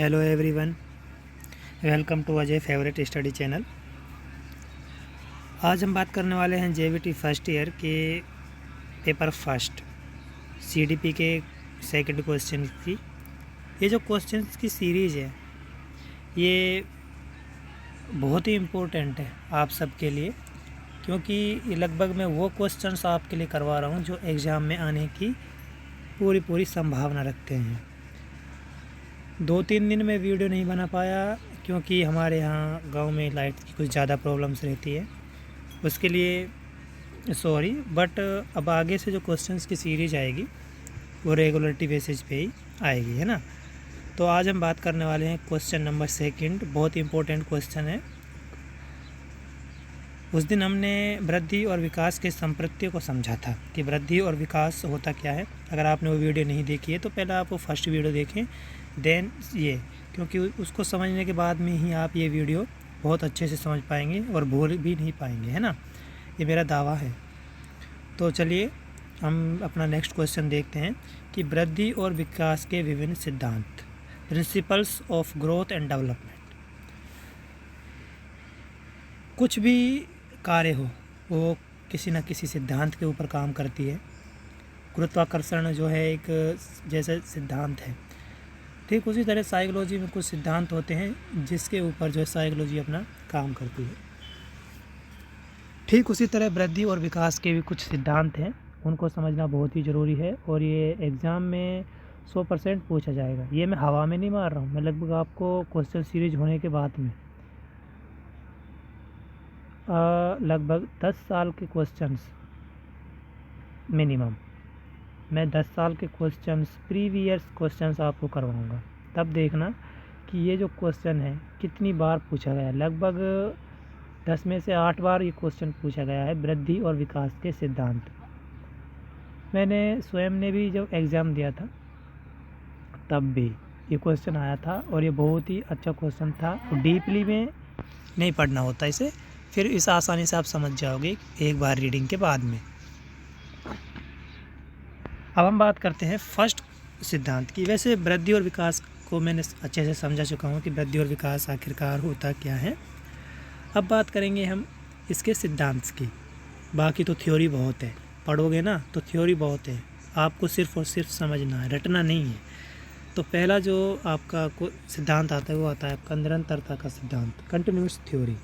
Hello everyone, welcome to Ajay favourite study channel. आज हम बात करने वाले हैं जेवीटी फर्स्ट ईयर के पेपर फर्स्ट सीडीपी के सेकंड क्वेश्चन की। ये जो क्वेश्चंस की सीरीज़ है ये बहुत ही इम्पोर्टेंट है आप सबके लिए, क्योंकि ये लगभग मैं वो क्वेश्चंस आपके लिए करवा रहा हूँ जो एग्ज़ाम में आने की पूरी संभावना रखते हैं। 2-3 दिन में वीडियो नहीं बना पाया क्योंकि हमारे यहाँ गांव में लाइट की कुछ ज़्यादा प्रॉब्लम्स रहती है, उसके लिए सॉरी। बट अब आगे से जो क्वेश्चंस की सीरीज आएगी वो रेगुलरिटी बेसिस पे ही आएगी, है ना। तो आज हम बात करने वाले हैं क्वेश्चन नंबर सेकंड। बहुत इंपॉर्टेंट क्वेश्चन है। उस दिन हमने वृद्धि और विकास के संप्रत्यों को समझा था कि वृद्धि और विकास होता क्या है। अगर आपने वो वीडियो नहीं देखी है तो पहले आप वो फर्स्ट वीडियो देखें, देन ये, क्योंकि उसको समझने के बाद में ही आप ये वीडियो बहुत अच्छे से समझ पाएंगे और भूल भी नहीं पाएंगे, है ना। ये मेरा दावा है। तो चलिए हम अपना नेक्स्ट क्वेश्चन देखते हैं कि वृद्धि और विकास के विभिन्न सिद्धांत, principles of growth and development. कुछ भी कार्य हो वो किसी न किसी सिद्धांत के ऊपर काम करती है। गुरुत्वाकर्षण जो है एक जैसे सिद्धांत है, ठीक उसी तरह साइकोलॉजी में कुछ सिद्धांत होते हैं जिसके ऊपर जो है साइकोलॉजी अपना काम करती है। ठीक उसी तरह वृद्धि और विकास के भी कुछ सिद्धांत हैं, उनको समझना बहुत ही ज़रूरी है और ये एग्ज़ाम में 100% पूछा जाएगा। ये मैं हवा में नहीं मार रहा हूँ, मैं लगभग आपको क्वेश्चन सीरीज होने के बाद में लगभग 10 साल के क्वेश्चंस मिनिमम, मैं 10 साल के क्वेश्चंस प्रीवियस क्वेश्चंस आपको करवाऊंगा। तब देखना कि ये जो क्वेश्चन है कितनी बार पूछा गया है। लगभग 10 में से 8 बार ये क्वेश्चन पूछा गया है, वृद्धि और विकास के सिद्धांत। मैंने स्वयं ने भी जब एग्ज़ाम दिया था तब भी ये क्वेश्चन आया था और ये बहुत ही अच्छा क्वेश्चन था। डीपली में नहीं पढ़ना होता इसे, फिर इस आसानी से आप समझ जाओगे एक बार रीडिंग के बाद में। अब हम बात करते हैं फर्स्ट सिद्धांत की। वैसे वृद्धि और विकास को मैंने अच्छे से समझा चुका हूँ कि वृद्धि और विकास आखिरकार होता क्या है। अब बात करेंगे हम इसके सिद्धांत की। बाकी तो थ्योरी बहुत है, पढ़ोगे ना तो थ्योरी बहुत है, आपको सिर्फ और सिर्फ समझना है, रटना नहीं है। तो पहला जो आपका सिद्धांत आता है वो आता है आपका निरंतरता का सिद्धांत, कंटिन्यूस थ्योरी।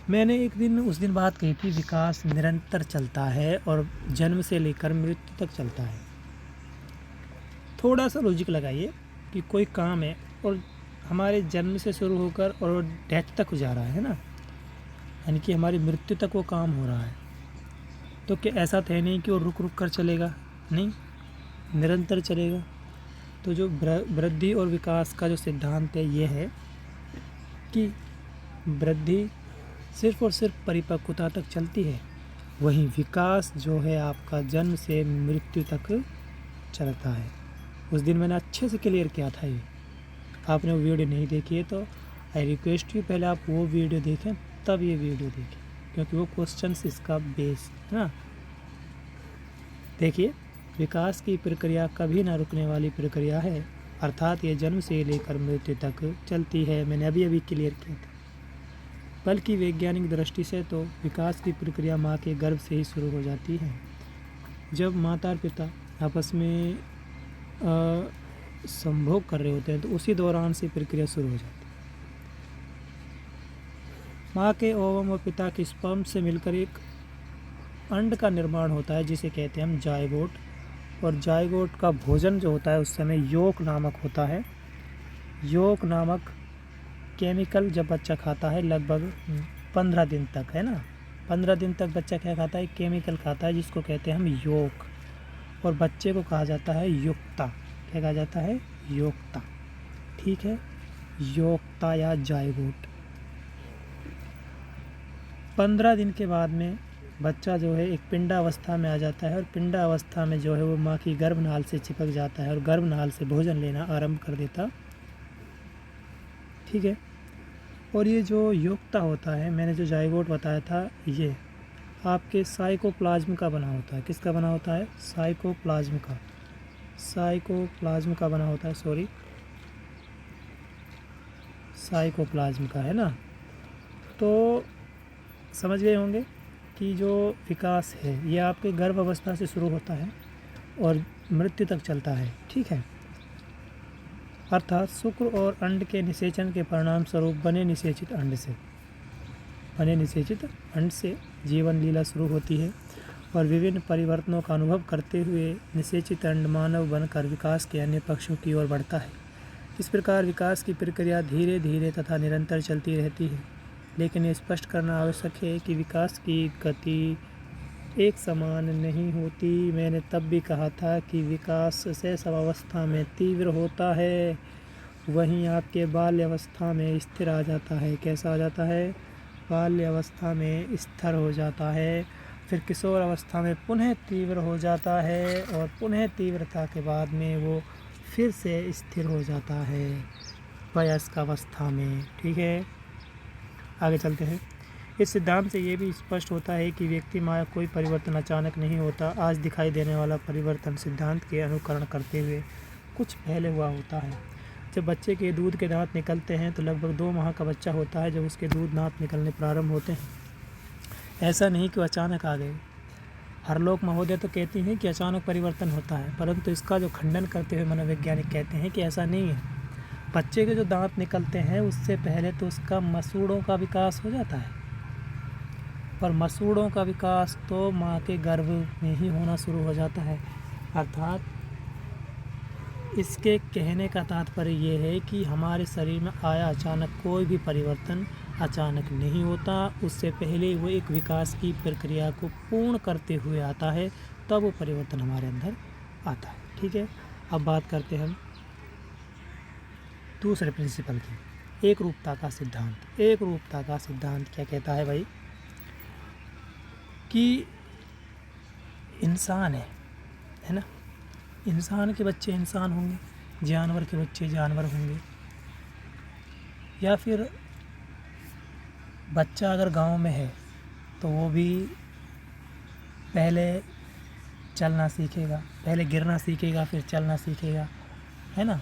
मैंने एक दिन उस दिन बात कही थी, विकास निरंतर चलता है और जन्म से लेकर मृत्यु तक चलता है। थोड़ा सा लॉजिक लगाइए कि कोई काम है और हमारे जन्म से शुरू होकर और डेथ तक जा रहा है ना, यानी कि हमारी मृत्यु तक वो काम हो रहा है। तो क्या ऐसा तो है नहीं कि वो रुक रुक कर चलेगा, नहीं, निरंतर चलेगा। तो जो वृद्धि और विकास का जो सिद्धांत है ये है कि वृद्धि सिर्फ और सिर्फ परिपक्वता तक चलती है, वहीं विकास जो है आपका जन्म से मृत्यु तक चलता है। उस दिन मैंने अच्छे से क्लियर किया था ये। आपने वो वीडियो नहीं देखी है तो आई रिक्वेस्ट यू पहले आप वो वीडियो देखें तब ये वीडियो देखें, क्योंकि वो क्वेश्चंस इसका बेस है ना। देखिए, विकास की प्रक्रिया कभी ना रुकने वाली प्रक्रिया है, अर्थात ये जन्म से लेकर मृत्यु तक चलती है। मैंने अभी किलियर किया था। बल्कि वैज्ञानिक दृष्टि से तो विकास की प्रक्रिया माँ के गर्भ से ही शुरू हो जाती है। जब माता और पिता आपस में संभोग कर रहे होते हैं तो उसी दौरान से प्रक्रिया शुरू हो जाती है। माँ के ओवम और पिता के स्पर्म से मिलकर एक अंड का निर्माण होता है जिसे कहते हैं हम जायगोट। और जायगोट का भोजन जो होता है उस समय योक नामक होता है। योक नामक केमिकल जब बच्चा खाता है लगभग 15 दिन तक, है ना, 15 दिन तक बच्चा क्या खाता है, केमिकल खाता है जिसको कहते हैं हम योक। और बच्चे को कहा जाता है युक्ता। क्या कहा जाता है, योक्ता, ठीक है, योक्ता या जायगोट। 15 दिन के बाद में बच्चा जो है एक पिंडावस्था में आ जाता है और पिंडावस्था में जो है वो माँ की गर्भनाल से चिपक जाता है और गर्भनाल से भोजन लेना आरंभ कर देता, ठीक है। और ये जो योक्ता होता है, मैंने जो जायगोट बताया था, ये आपके साइकोप्लाज्म का बना होता है। किसका बना होता है, साइकोप्लाज्म का, साइकोप्लाज्म का बना होता है, सॉरी। साइकोप्लाज्म का, है ना। तो समझ गए होंगे कि जो विकास है ये आपके गर्भ अवस्था से शुरू होता है और मृत्यु तक चलता है, ठीक है। अर्थात शुक्र और अंड के निषेचन के परिणाम स्वरूप बने निषेचित अंड से जीवन लीला शुरू होती है और विभिन्न परिवर्तनों का अनुभव करते हुए निषेचित अंड मानव बनकर विकास के अन्य पक्षों की ओर बढ़ता है। इस प्रकार विकास की प्रक्रिया धीरे धीरे तथा निरंतर चलती रहती है, लेकिन ये स्पष्ट करना आवश्यक है कि विकास की गति एक समान नहीं होती। मैंने तब भी कहा था कि विकास शैशवावस्था में तीव्र होता है, वहीं आपके बाल्यावस्था में स्थिर आ जाता है। कैसा आ जाता है? बाल्यावस्था में स्थिर हो जाता है, फिर किशोर अवस्था में पुनः तीव्र हो जाता है और पुनः तीव्रता के बाद में वो फिर से स्थिर हो जाता है वयस्क अवस्था में, ठीक है। आगे चलते हैं। इस सिद्धांत से ये भी स्पष्ट होता है कि व्यक्ति में कोई परिवर्तन अचानक नहीं होता। आज दिखाई देने वाला परिवर्तन सिद्धांत के अनुकरण करते हुए कुछ पहले हुआ होता है। जब बच्चे के दूध के दांत निकलते हैं तो लगभग 2 माह का बच्चा होता है जब उसके दूध दांत निकलने प्रारंभ होते हैं। ऐसा नहीं कि अचानक आ गए। हर लोग महोदय तो कहती हैं कि अचानक परिवर्तन होता है, परंतु इसका जो खंडन करते हुए मनोवैज्ञानिक कहते हैं कि ऐसा नहीं है। बच्चे के जो दांत निकलते हैं उससे पहले तो उसका मसूड़ों का विकास हो जाता है, और मसूड़ों का विकास तो माँ के गर्भ में ही होना शुरू हो जाता है। अर्थात इसके कहने का तात्पर्य ये है कि हमारे शरीर में आया अचानक कोई भी परिवर्तन अचानक नहीं होता, उससे पहले वो एक विकास की प्रक्रिया को पूर्ण करते हुए आता है, तब वो परिवर्तन हमारे अंदर आता है, ठीक है। अब बात करते हैं हम दूसरे प्रिंसिपल की, एक रूपता का सिद्धांत। एक रूपता का सिद्धांत क्या कहता है भाई? कि इंसान है ना, इंसान के बच्चे इंसान होंगे, जानवर के बच्चे जानवर होंगे, या फिर बच्चा अगर गांव में है तो वो भी पहले चलना सीखेगा, पहले गिरना सीखेगा फिर चलना सीखेगा, है ना।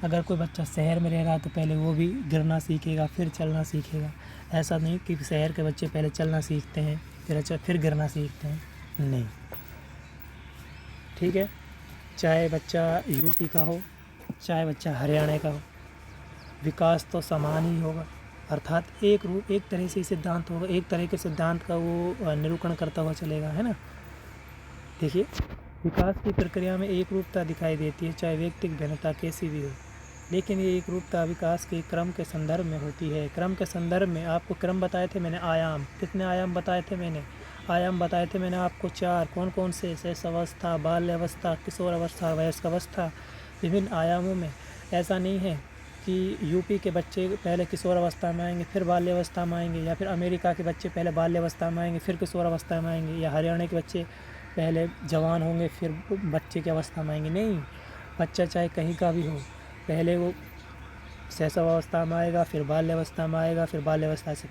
अगर कोई बच्चा शहर में रह रहा है तो पहले वो भी गिरना सीखेगा फिर चलना सीखेगा। ऐसा नहीं कि शहर के बच्चे पहले चलना सीखते हैं फिर गिरना सीखते हैं, नहीं, ठीक है। चाहे बच्चा यूपी का हो चाहे बच्चा हरियाणा का हो, विकास तो समान ही होगा। अर्थात एक तरह से सिद्धांत होगा, एक तरह के सिद्धांत का वो निरूपण करता हुआ चलेगा, है ना। देखिए, विकास की प्रक्रिया में एक रूपता दिखाई देती है, चाहे व्यक्तिगत भिन्नता कैसी भी हो, लेकिन ये एक रूपता विकास के क्रम के संदर्भ में होती है। क्रम के संदर्भ में आपको क्रम बताए थे मैंने, आयाम, कितने आयाम बताए थे मैंने? आयाम बताए थे मैंने आपको 4। कौन कौन से? शैशवावस्था, बाल्यावस्था, किशोर अवस्था, वयस्क अवस्था, विभिन्न आयामों में। ऐसा नहीं है कि यूपी के बच्चे पहले किशोर अवस्था में आएंगे फिर बाल्यावस्था में आएंगे, या फिर अमेरिका के बच्चे पहले बाल्यावस्था में आएंगे फिर किशोर अवस्था में आएंगे, या हरियाणा के बच्चे पहले जवान होंगे फिर बच्चे की अवस्था में आएंगे। नहीं, बच्चा चाहे कहीं का भी हो, पहले वो शैशवावस्था में आएगा फिर बाल्यावस्था में आएगा फिर बाल्यावस्था से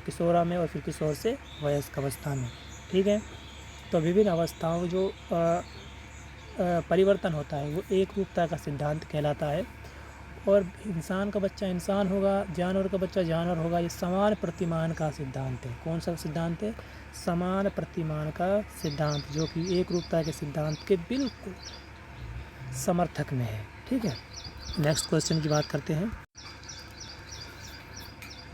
किशोरा में और फिर किशोर से वयस्क अवस्था में, ठीक है। तो विभिन्न अवस्थाओं जो परिवर्तन होता है वो एक रूपता का सिद्धांत कहलाता है। और इंसान का बच्चा इंसान होगा, जानवर का बच्चा जानवर होगा, ये समान प्रतिमान का सिद्धांत है। कौन सा सिद्धांत है? समान प्रतिमान का सिद्धांत, जो कि एक रूपता के सिद्धांत के बिल्कुल समर्थक में है, ठीक है। नेक्स्ट क्वेश्चन की बात करते हैं,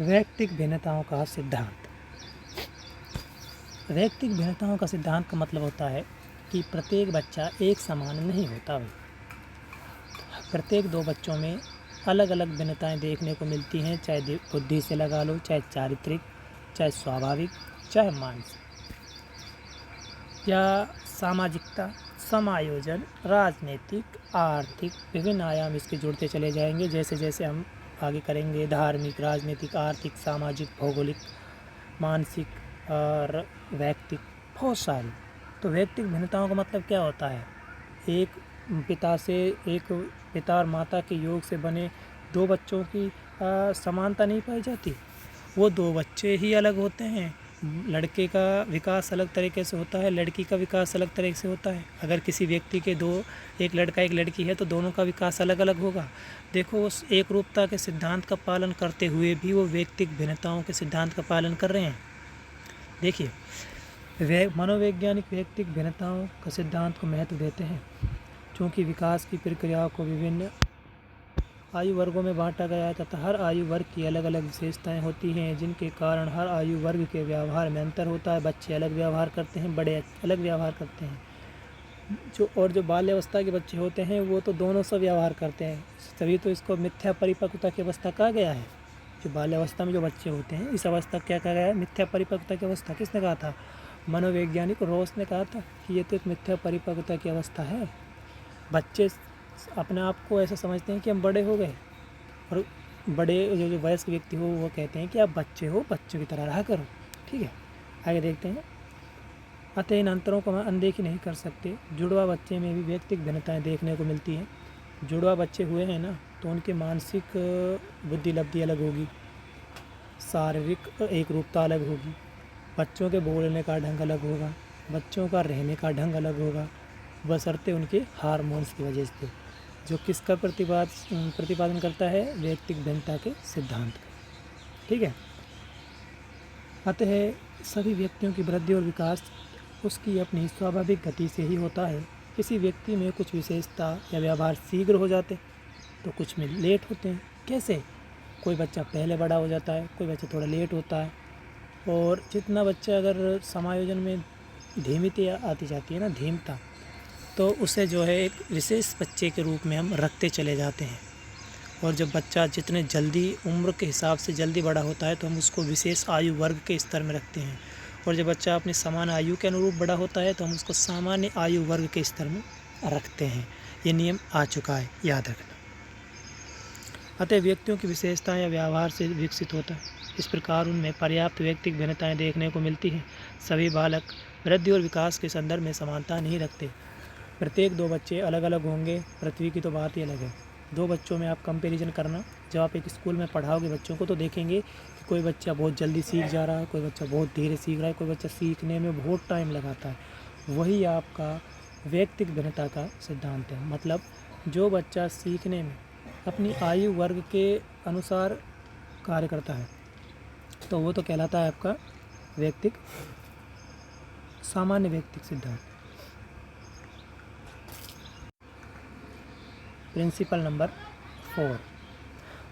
वैयक्तिक भिन्नताओं का सिद्धांत। वैयक्तिक भिन्नताओं का सिद्धांत का मतलब होता है कि प्रत्येक बच्चा एक समान नहीं होता। प्रत्येक 2 बच्चों में अलग अलग भिन्नताएं देखने को मिलती हैं, चाहे बुद्धि से लगा लो, चाहे चारित्रिक, चाहे स्वाभाविक, चाहे मानसिक या सामाजिकता, समायोजन, राजनीतिक, आर्थिक, विभिन्न आयाम इसके जुड़ते चले जाएंगे जैसे जैसे हम आगे करेंगे। धार्मिक, राजनीतिक, आर्थिक, सामाजिक, भौगोलिक, मानसिक और वैयक्तिक, बहुत सारी। तो वैयक्तिक भिन्नताओं का मतलब क्या होता है? एक पिता और माता के योग से बने 2 बच्चों की समानता नहीं पाई जाती। वो 2 बच्चे ही अलग होते हैं, लड़के का विकास अलग तरीके से होता है, लड़की का विकास अलग तरीके से होता है। अगर किसी व्यक्ति के दो, एक लड़का एक लड़की है, तो दोनों का विकास अलग अलग होगा। देखो, उस एक रूपता के सिद्धांत का पालन करते हुए भी वो व्यक्तिक भिन्नताओं के सिद्धांत का पालन कर रहे हैं। देखिए, मनोवैज्ञानिक व्यक्तिक भिन्नताओं का सिद्धांत को महत्व देते हैं, क्योंकि विकास की प्रक्रियाओं को विभिन्न आयु वर्गों में बांटा गया है तथा हर आयु वर्ग की अलग अलग विशेषताएं होती हैं, जिनके कारण हर आयु वर्ग के व्यवहार में अंतर होता है। बच्चे अलग व्यवहार करते हैं, बड़े अलग व्यवहार करते हैं। जो बाल्यावस्था के बच्चे होते हैं वो तो दोनों से व्यवहार करते हैं, तभी तो इसको मिथ्या परिपक्वता की अवस्था कहा गया है। जो बाल्यावस्था में जो बच्चे होते हैं, इस अवस्था क्या कहा गया है? मिथ्या परिपक्वता की अवस्था। किसने कहा था? मनोवैज्ञानिक रॉस ने कहा था कि ये तो एक मिथ्या परिपक्वता की अवस्था है। बच्चे अपने आप को ऐसा समझते हैं कि हम बड़े हो गए, और बड़े जो वयस्क व्यक्ति हो वो कहते हैं कि आप बच्चे हो, बच्चों की तरह रहा करो। ठीक है, आगे देखते हैं। अतः इन अंतरों को हम अनदेखी नहीं कर सकते। जुड़वा बच्चे में भी व्यक्तिक भिन्नताएं देखने को मिलती हैं। जुड़वा बच्चे हुए हैं ना, तो उनकी मानसिक बुद्धि लब्धि अलग होगी, शारीरिक एक रूपता अलग होगी, बच्चों के बोलने का ढंग अलग होगा, बच्चों का रहने का ढंग अलग होगा, बशर्ते उनके हार्मोन्स की वजह से, जो किसका प्रतिपादन करता है? व्यक्तिक भिन्नता के सिद्धांत का। ठीक है, अतः सभी व्यक्तियों की वृद्धि और विकास उसकी अपनी स्वाभाविक गति से ही होता है। किसी व्यक्ति में कुछ विशेषता या व्यवहार शीघ्र हो जाते, तो कुछ में लेट होते हैं। कैसे? कोई बच्चा पहले बड़ा हो जाता है, कोई बच्चा थोड़ा लेट होता है। और जितना बच्चा अगर समायोजन में धीमिता आती जाती है ना, धीमता, तो उसे जो है एक विशेष बच्चे के रूप में हम रखते चले जाते हैं। और जब बच्चा जितने जल्दी उम्र के हिसाब से जल्दी बड़ा होता है, तो हम उसको विशेष आयु वर्ग के स्तर में रखते हैं। और जब बच्चा अपनी समान आयु के अनुरूप बड़ा होता है, तो हम उसको सामान्य आयु वर्ग के स्तर में रखते हैं। ये नियम आ चुका है, याद रखना। अतः व्यक्तियों की विशेषताएं या व्यवहार से विकसित होता है। इस प्रकार उनमें पर्याप्त व्यक्तिक भिन्नताएं देखने को मिलती हैं। सभी बालक वृद्धि और विकास के संदर्भ में समानता नहीं रखते। प्रत्येक दो बच्चे अलग अलग होंगे, पृथ्वी की तो बात ही अलग है। दो बच्चों में आप कंपैरिजन करना, जब आप एक स्कूल में पढ़ाओगे बच्चों को, तो देखेंगे कि कोई बच्चा बहुत जल्दी सीख जा रहा है, कोई बच्चा बहुत धीरे सीख रहा है, कोई बच्चा सीखने में बहुत टाइम लगाता है। वही आपका व्यक्तिक भिन्नता का सिद्धांत है। मतलब जो बच्चा सीखने में अपनी आयु वर्ग के अनुसार कार्य करता है, तो वो तो कहलाता है आपका सामान्य व्यक्तिक सिद्धांत। प्रिंसिपल नंबर 4,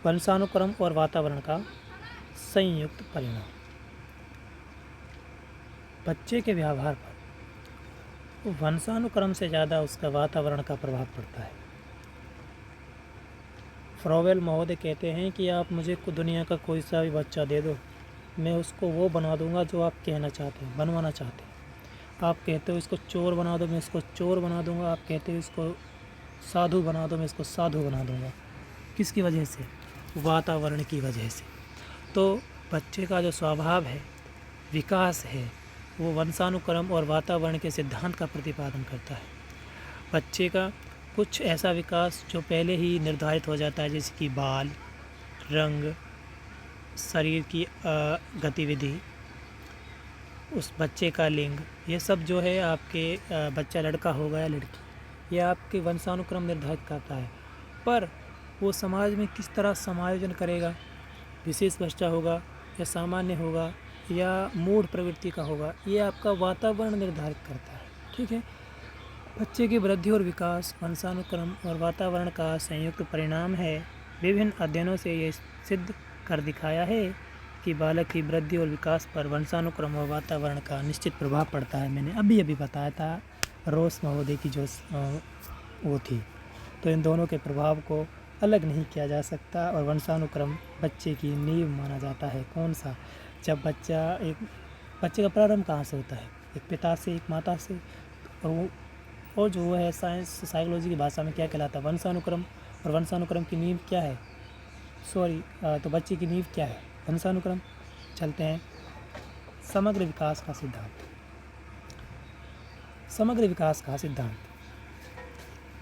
वंशानुक्रम और वातावरण का संयुक्त परिणाम। बच्चे के व्यवहार पर वंशानुक्रम से ज़्यादा उसका वातावरण का प्रभाव पड़ता है। फ्रोवेल महोदय कहते हैं कि आप मुझे दुनिया का कोई सा भी बच्चा दे दो, मैं उसको वो बना दूंगा जो आप कहना चाहते हैं, बनवाना चाहते हैं। आप कहते हो इसको चोर बना दो, मैं इसको चोर बना दूंगा। आप कहते हो इसको साधु बना दो, मैं इसको साधु बना दूंगा। किसकी वजह से? वातावरण की वजह से। तो बच्चे का जो स्वभाव है, विकास है, वो वंशानुक्रम और वातावरण के सिद्धांत का प्रतिपादन करता है। बच्चे का कुछ ऐसा विकास जो पहले ही निर्धारित हो जाता है, जैसे कि बाल, रंग, शरीर की गतिविधि, उस बच्चे का लिंग, ये सब जो है आपके बच्चा लड़का होगा या लड़की, ये आपके वंशानुक्रम निर्धारित करता है। पर वो समाज में किस तरह समायोजन करेगा, विशेष बच्चा होगा या सामान्य होगा या मूढ़ प्रवृत्ति का होगा, ये आपका वातावरण निर्धारित करता है। ठीक है, बच्चे की वृद्धि और विकास वंशानुक्रम और वातावरण का संयुक्त परिणाम है। विभिन्न अध्ययनों से ये सिद्ध कर दिखाया है कि बालक की वृद्धि और विकास पर वंशानुक्रम और वातावरण का निश्चित प्रभाव पड़ता है। मैंने अभी बताया था, रोस महोदय की जो वो थी। तो इन दोनों के प्रभाव को अलग नहीं किया जा सकता, और वंशानुक्रम बच्चे की नींव माना जाता है। कौन सा? जब बच्चे का प्रारंभ कहाँ से होता है? एक पिता से, एक माता से। और जो है साइकोलॉजी की भाषा में क्या कहलाता है? वंशानुक्रम। और वंशानुक्रम की नींव क्या है? तो बच्चे की नींव क्या है? वंशानुक्रम। चलते हैं समग्र विकास का सिद्धांत। समग्र विकास का सिद्धांत,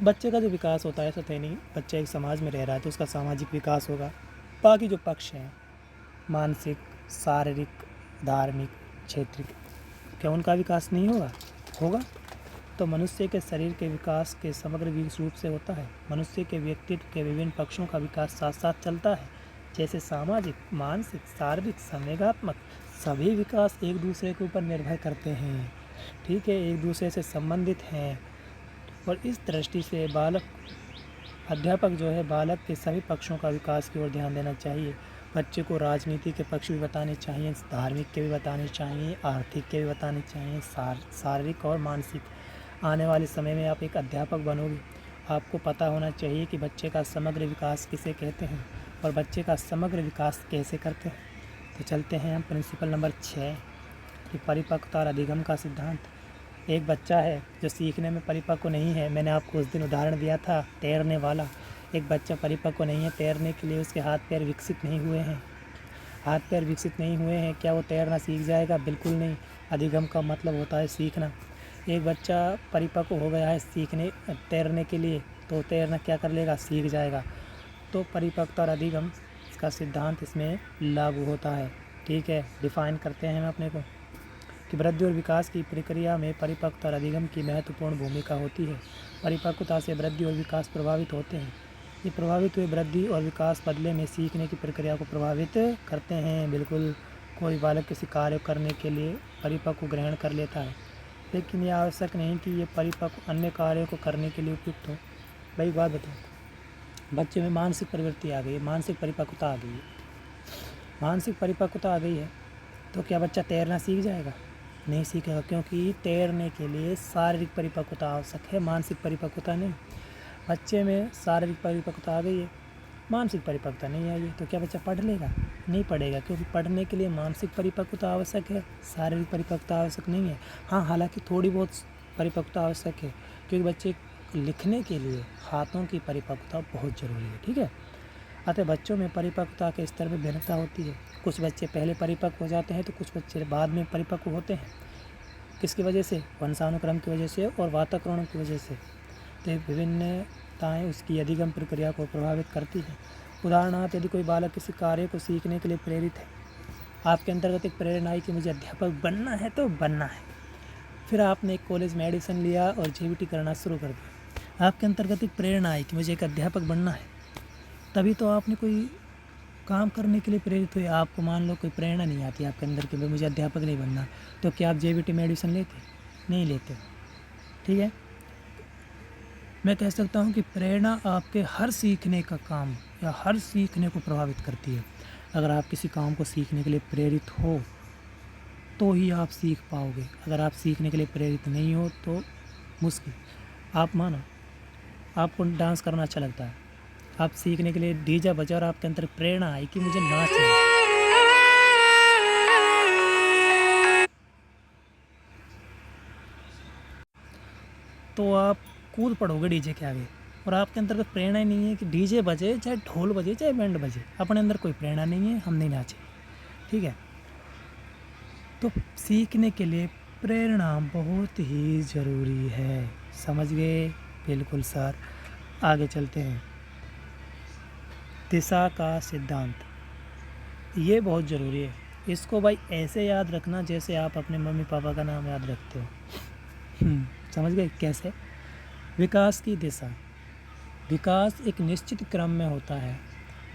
बच्चे का जो विकास होता है ऐसा तो नहीं। बच्चा एक समाज में रह रहा है तो उसका सामाजिक विकास होगा। बाकी जो पक्ष हैं, मानसिक, शारीरिक, धार्मिक, क्षेत्र क्या उनका विकास नहीं होगा? होगा। तो मनुष्य के शरीर के विकास के समग्र रूप से होता है। मनुष्य के व्यक्तित्व के विभिन्न पक्षों का विकास साथ साथ चलता है, जैसे सामाजिक, मानसिक, शारीरिक, संवेगात्मक सभी विकास एक दूसरे के ऊपर निर्भर करते हैं। ठीक है, एक दूसरे से संबंधित हैं। और इस दृष्टि से अध्यापक जो है बालक के सभी पक्षों का विकास की ओर ध्यान देना चाहिए। बच्चे को राजनीति के पक्ष भी बताने चाहिए, धार्मिक के भी बताने चाहिए, आर्थिक के भी बताने चाहिए, शारीरिक और मानसिक। आने वाले समय में आप एक अध्यापक बनोगे, आपको पता होना चाहिए कि बच्चे का समग्र विकास किसे कहते हैं और बच्चे का समग्र विकास कैसे करते हैं। तो चलते हैं हम प्रिंसिपल नंबर 6 कि परिपक्वता और अधिगम का सिद्धांत। एक बच्चा है जो सीखने में परिपक्व नहीं है। मैंने आपको उस दिन उदाहरण दिया था तैरने वाला। एक बच्चा परिपक्व नहीं है, तैरने के लिए उसके हाथ पैर विकसित नहीं हुए हैं। हाथ पैर विकसित नहीं हुए हैं, क्या वो तैरना सीख जाएगा? बिल्कुल नहीं। अधिगम का मतलब होता है सीखना। एक बच्चा परिपक्व हो गया है तैरने के लिए, तो तैरना क्या कर लेगा? सीख जाएगा। तो परिपक्वता और अधिगम का सिद्धांत इसमें लागू होता है। ठीक है, डिफाइन करते हैं हम अपने को कि वृद्धि और विकास की प्रक्रिया में परिपक्वता और अधिगम की महत्वपूर्ण भूमिका होती है। परिपक्वता से वृद्धि और विकास प्रभावित होते हैं। ये प्रभावित हुए वृद्धि और विकास बदले में सीखने की प्रक्रिया को प्रभावित करते हैं। बिल्कुल, कोई बालक किसी कार्य करने के लिए परिपक्व ग्रहण कर लेता है, लेकिन यह आवश्यक नहीं कि ये परिपक्व अन्य कार्यों को करने के लिए उपयुक्त हो। भाई बात बताओ, बच्चे में मानसिक प्रवृत्ति आ गई है, मानसिक परिपक्वता आ गई है। मानसिक परिपक्वता आ गई है तो क्या बच्चा तैरना सीख जाएगा? नहीं सीखेगा, क्योंकि तैरने के लिए शारीरिक परिपक्वता आवश्यक है, मानसिक परिपक्वता नहीं। बच्चे में शारीरिक परिपक्वता आ गई है, मानसिक परिपक्वता नहीं आई है, तो क्या बच्चा पढ़ लेगा? नहीं पढ़ेगा, क्योंकि पढ़ने के लिए मानसिक परिपक्वता आवश्यक है, शारीरिक परिपक्वता आवश्यक नहीं है। हाँ, हालांकि थोड़ी बहुत परिपक्वता आवश्यक है, क्योंकि बच्चे लिखने के लिए हाथों की परिपक्वता बहुत ज़रूरी है। ठीक है, अतः बच्चों में परिपक्वता के स्तर में भिन्नता होती है। कुछ बच्चे पहले परिपक्व हो जाते हैं तो कुछ बच्चे बाद में परिपक्व होते हैं। किसकी वजह से? वंशानुक्रम की वजह से और वातावरण की वजह से। तो विभिन्नताएँ उसकी अधिगम प्रक्रिया को प्रभावित करती हैं। उदाहरणार्थ, यदि कोई बालक किसी कार्य को सीखने के लिए प्रेरित है, आपके अंतर्गत एक प्रेरणा आई कि मुझे अध्यापक बनना है तो बनना है। फिर आपने एक कॉलेज में एडमिशन लिया और JVT करना शुरू कर दिया। आपके अंतर्गत एक प्रेरणा आई कि मुझे एक अध्यापक बनना है, तभी तो आपने कोई काम करने के लिए प्रेरित हुए। आपको मान लो कोई प्रेरणा नहीं आती आपके अंदर कि भाई मुझे अध्यापक नहीं बनना, तो क्या आप JVT में एडमिशन लेते? नहीं लेते। ठीक है, मैं कह सकता हूँ कि प्रेरणा आपके हर सीखने का काम या हर सीखने को प्रभावित करती है। अगर आप किसी काम को सीखने के लिए प्रेरित हो तो ही आप सीख पाओगे। अगर आप सीखने के लिए प्रेरित नहीं हो तो मुश्किल। आप मानो आपको डांस करना अच्छा लगता है, आप सीखने के लिए डीजे बजा और आपके अंदर प्रेरणा आई कि मुझे नाचना है, तो आप कूद पड़ोगे डीजे के आगे। और आपके अंतर्गत प्रेरणा ही नहीं है कि डीजे बजे, चाहे ढोल बजे, चाहे बैंड बजे, अपने अंदर कोई प्रेरणा नहीं है, हम नहीं नाचे। ठीक है, तो सीखने के लिए प्रेरणा बहुत ही ज़रूरी है। समझ गए? बिल्कुल सर। आगे चलते हैं। दिशा का सिद्धांत, ये बहुत ज़रूरी है। इसको भाई ऐसे याद रखना जैसे आप अपने मम्मी पापा का नाम याद रखते हो। समझ गए कैसे? विकास की दिशा। विकास एक निश्चित क्रम में होता है।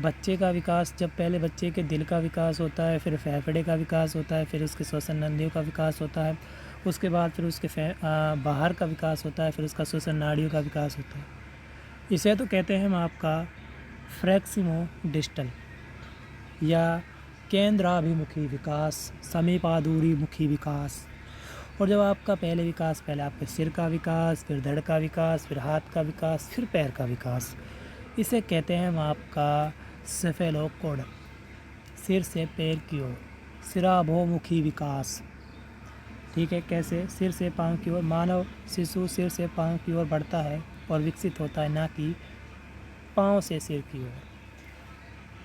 बच्चे का विकास, जब पहले बच्चे के दिल का विकास होता है, फिर फेफड़े का विकास होता है, फिर उसके श्वसन नलियों का विकास होता है, उसके बाद फिर उसके बाहर का विकास होता है, फिर उसका श्वसन नाड़ियों का विकास होता है। इसे तो कहते हैं हम आपका फ्रैक्सिमो डिस्टल या केंद्राभिमुखी विकास, समीपादूरीमुखी विकास। और जब आपका पहले आपके सिर का विकास, फिर धड़ का विकास, फिर हाथ का विकास, फिर पैर का विकास, इसे कहते हैं हम आपका सेफेलोकोड, सिर से पैर की ओर सिराभोमुखी विकास। ठीक है, कैसे? सिर से पाँव की ओर। मानव शिशु सिर से पाँव की ओर बढ़ता है और विकसित होता है, ना कि पाँव से सिर की ओर।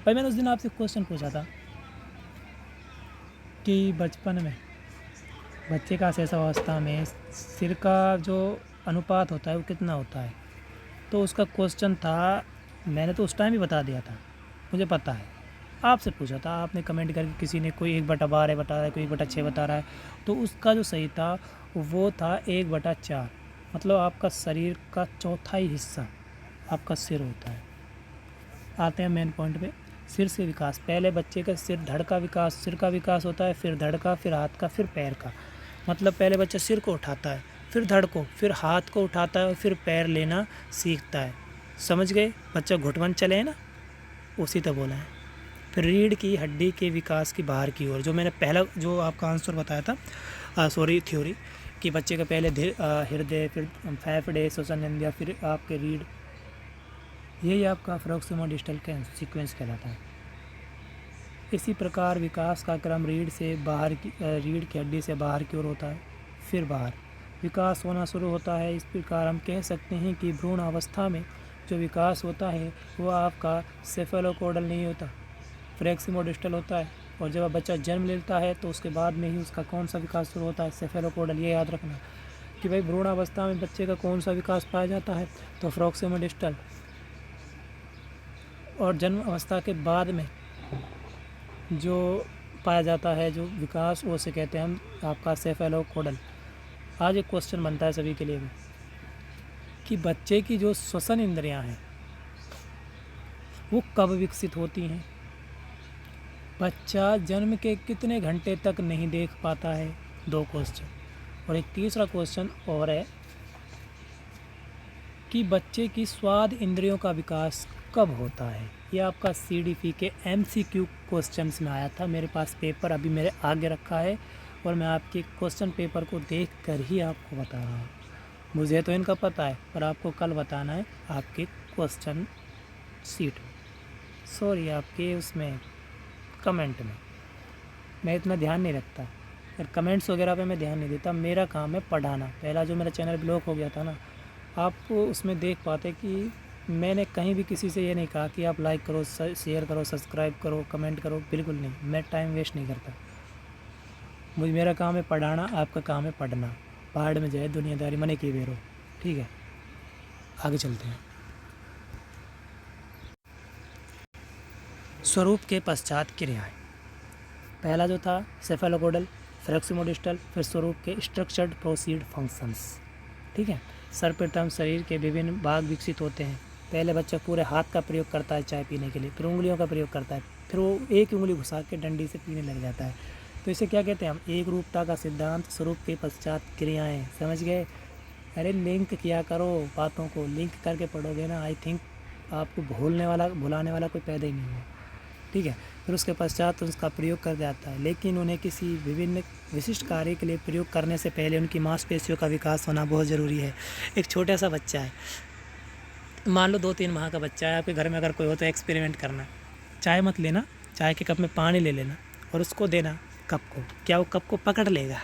भाई मैंने उस दिन आपसे क्वेश्चन पूछा था कि बचपन में बच्चे का शैशवावस्था में सिर का जो अनुपात होता है वो कितना होता है? तो उसका क्वेश्चन था, मैंने तो उस टाइम ही बता दिया था, मुझे पता है। आपसे पूछा था, आपने कमेंट करके किसी ने कोई 1/12 बता रहा है, कोई 1/6 बता रहा है, तो उसका जो सही था वो था 1/4। मतलब आपका शरीर का चौथाई हिस्सा आपका सिर होता है। आते हैं मेन पॉइंट पे, सिर से विकास। पहले बच्चे का धड़ का विकास, सिर का विकास होता है, फिर धड़ का, फिर हाथ का, फिर पैर का। मतलब पहले बच्चा सिर को उठाता है, फिर धड़ को, फिर हाथ को उठाता है और फिर पैर लेना सीखता है। समझ गए? बच्चा घुटवन चले है ना, उसी तरह बोला है। फिर रीढ़ की हड्डी के विकास की बाहर की ओर, जो मैंने पहला जो आपका आंसर बताया था, थ्योरी कि बच्चे का पहले हृदय, फिर फेफड़े, श्वसन इंद्रियाँ, फिर आपके रीढ़, यही आपका प्रोक्सिमल डिस्टल का सीक्वेंस कहलाता है। इसी प्रकार विकास का क्रम रीढ़ की हड्डी से बाहर की ओर होता है, फिर बाहर विकास होना शुरू होता है। इस प्रकार हम कह सकते हैं कि भ्रूण अवस्था में जो विकास होता है वो आपका सेफेलोकोडल नहीं होता, फ्लेक्सिमोडिस्टल होता है। और जब बच्चा जन्म लेता है तो उसके बाद में ही उसका कौन सा विकास शुरू होता है? सेफेलोकोडल। ये याद रखना कि भाई भ्रूण अवस्था में बच्चे का कौन सा विकास पाया जाता है, तो फ्लेक्सिमोडिस्टल। और जन्म अवस्था के बाद में जो पाया जाता है जो विकास, वो से कहते हैं हम आपका सेफेलोकोडल। आज एक क्वेश्चन बनता है सभी के लिए भी कि बच्चे की जो श्वसन इंद्रियां हैं वो कब विकसित होती हैं? बच्चा जन्म के कितने घंटे तक नहीं देख पाता है? 2 क्वेश्चन। और एक तीसरा क्वेश्चन और है कि बच्चे की स्वाद इंद्रियों का विकास कब होता है? ये आपका CDP के MCQ क्वेश्चंस में आया था। मेरे पास पेपर अभी मेरे आगे रखा है और मैं आपके क्वेश्चन पेपर को देख कर ही आपको बता रहा हूँ। मुझे तो इनका पता है पर आपको कल बताना है आपके क्वेश्चन सीट, सॉरी आपके उसमें कमेंट में। मैं इतना ध्यान नहीं रखता और कमेंट्स वगैरह पे मैं ध्यान नहीं देता। मेरा काम है पढ़ाना। पहला जो मेरा चैनल ब्लॉक हो गया था ना, आप उसमें देख पाते कि मैंने कहीं भी किसी से ये नहीं कहा कि आप लाइक करो, शेयर करो, सब्सक्राइब करो, कमेंट करो। बिल्कुल नहीं, मैं टाइम वेस्ट नहीं करता। मेरा काम है पढ़ाना, आपका काम है पढ़ना। पहाड़ में जाए दुनियादारी मने की बेरो। ठीक है, आगे चलते हैं। स्वरूप के पश्चात क्रियाएं। पहला जो था सेफेलोकोडल, फ्लेक्सिमोडिस्टल, फिर स्वरूप के स्ट्रक्चर्ड प्रोसीड फंक्शंस। ठीक है, सर्वप्रथम शरीर के विभिन्न भाग विकसित होते हैं। पहले बच्चा पूरे हाथ का प्रयोग करता है चाय पीने के लिए, फिर उंगलियों का प्रयोग करता है, फिर वो एक उंगली घुसा के डंडी से पीने लग जाता है। तो इसे क्या कहते हैं हम? एक रूपता का सिद्धांत, स्वरूप के पश्चात क्रियाएं। समझ गए? अरे लिंक किया करो बातों को, लिंक करके पढ़ोगे ना, आई थिंक आपको भुलाने वाला कोई पैदा ही नहीं हुआ। ठीक है, फिर उसके पश्चात उसका प्रयोग कर जाता है, लेकिन उन्हें किसी विभिन्न विशिष्ट कार्य के लिए प्रयोग करने से पहले उनकी मांसपेशियों का विकास होना बहुत ज़रूरी है। एक छोटा सा बच्चा है, मान लो 2-3 माह का बच्चा है, आपके घर में अगर कोई हो तो एक्सपेरिमेंट करना। चाय मत लेना, चाय के कप में पानी ले लेना और उसको देना कप को। क्या वो कप को पकड़ लेगा?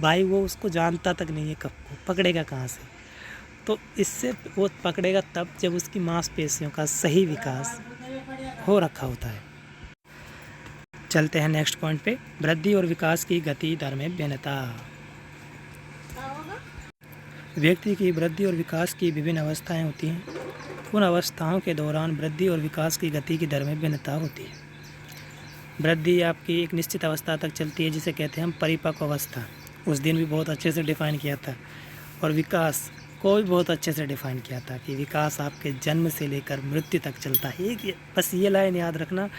भाई वो उसको जानता तक नहीं है, कप को पकड़ेगा कहाँ से? तो इससे वो पकड़ेगा तब जब उसकी मांसपेशियों का सही विकास हो रखा होता है। चलते हैं नेक्स्ट पॉइंट पे, वृद्धि और विकास की गति दर में भिन्नता। व्यक्ति की वृद्धि और विकास की विभिन्न अवस्थाएं होती हैं। उन अवस्थाओं के दौरान वृद्धि और विकास की गति की दर में भिन्नता होती है। वृद्धि आपकी एक निश्चित अवस्था तक चलती है जिसे कहते हैं हम परिपक्व अवस्था। उस दिन भी बहुत अच्छे से डिफ़ाइन किया था। और विकास को भी बहुत अच्छे से डिफ़ाइन किया था कि विकास आपके जन्म से लेकर मृत्यु तक चलता है। बस ये लाइन याद रखना।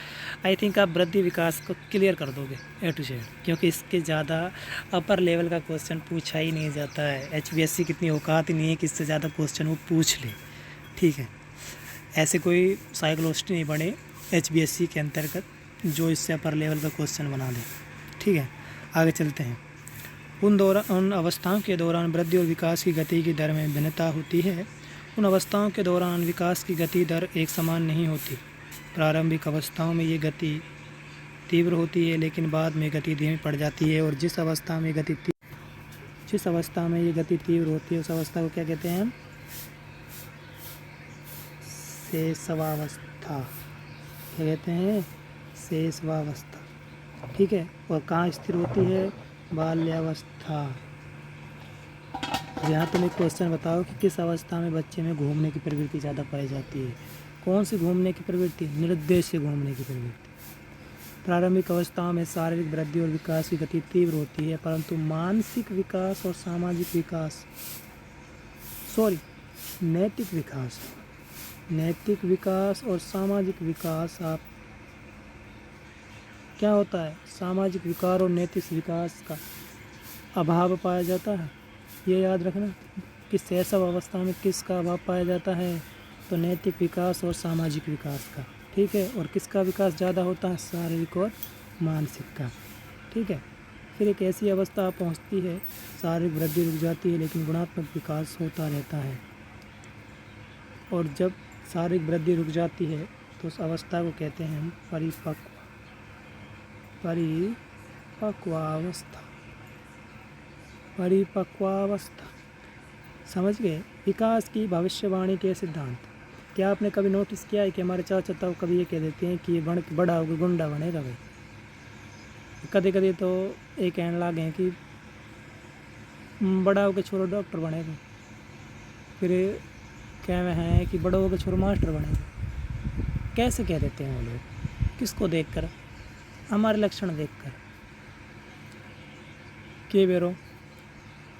आई थिंक आप वृद्धि विकास को क्लियर कर दोगे A to Z, क्योंकि इसके ज़्यादा अपर लेवल का क्वेश्चन पूछा ही नहीं जाता है। HBSC कितनी औकात ही नहीं है कि इससे ज़्यादा क्वेश्चन वो पूछ ले। ठीक है, ऐसे कोई साइकोलॉजिस्ट नहीं बने HBSC के अंतर्गत जो इससे अपर लेवल का क्वेश्चन बना दे। ठीक है, आगे चलते हैं। उन अवस्थाओं के दौरान वृद्धि और विकास की गति की दर में भिन्नता होती है। उन अवस्थाओं के दौरान विकास की गति दर एक समान नहीं होती। प्रारंभिक अवस्थाओं में ये गति तीव्र होती है, लेकिन बाद में गति धीमी पड़ जाती है। और जिस अवस्था में ये गति तीव्र होती है उस अवस्था को क्या कहते हैं हम? शैशवावस्था। क्या कहते हैं? शैशवावस्था। ठीक है, और कहाँ स्थिर होती है? बाल्यावस्था। यहाँ तुम एक क्वेश्चन बताओ कि किस अवस्था में बच्चे में घूमने की प्रवृत्ति ज़्यादा पाई जाती है? कौन सी घूमने की प्रवृत्ति? निरुद्देश्य घूमने की प्रवृत्ति। प्रारंभिक अवस्थाओं में शारीरिक वृद्धि और विकास की गति तीव्र होती है, परंतु मानसिक विकास और सामाजिक विकास नैतिक विकास और सामाजिक विकास क्या होता है, सामाजिक विकार और नैतिक विकास का अभाव पाया जाता है। ये याद रखना, किस शैशव अवस्था में किसका अभाव पाया जाता है, तो नैतिक विकास और सामाजिक विकास का, ठीक है। और किसका विकास ज़्यादा होता है, शारीरिक और मानसिक का, ठीक है। फिर एक ऐसी अवस्था पहुंचती है, शारीरिक वृद्धि रुक जाती है लेकिन गुणात्मक विकास होता रहता है। और जब शारीरिक वृद्धि रुक जाती है तो उस अवस्था को कहते हैं हम परिपक्वावस्था। समझ गए। विकास की भविष्यवाणी के सिद्धांत। क्या आपने कभी नोटिस किया है कि हमारे चाचा ताऊ कभी ये कह देते हैं कि ये बड़ा होकर गुंडा बनेगा भाई। कभी कभी तो ये कहने लगे कि बड़ा होकर छोरो डॉक्टर बनेगा, फिर कह में है कि बड़ा होकर छोरो मास्टर बनेगा। कैसे कह देते हैं वो लोग, किसको देखकर, हमारे लक्षण देखकर कि बेरो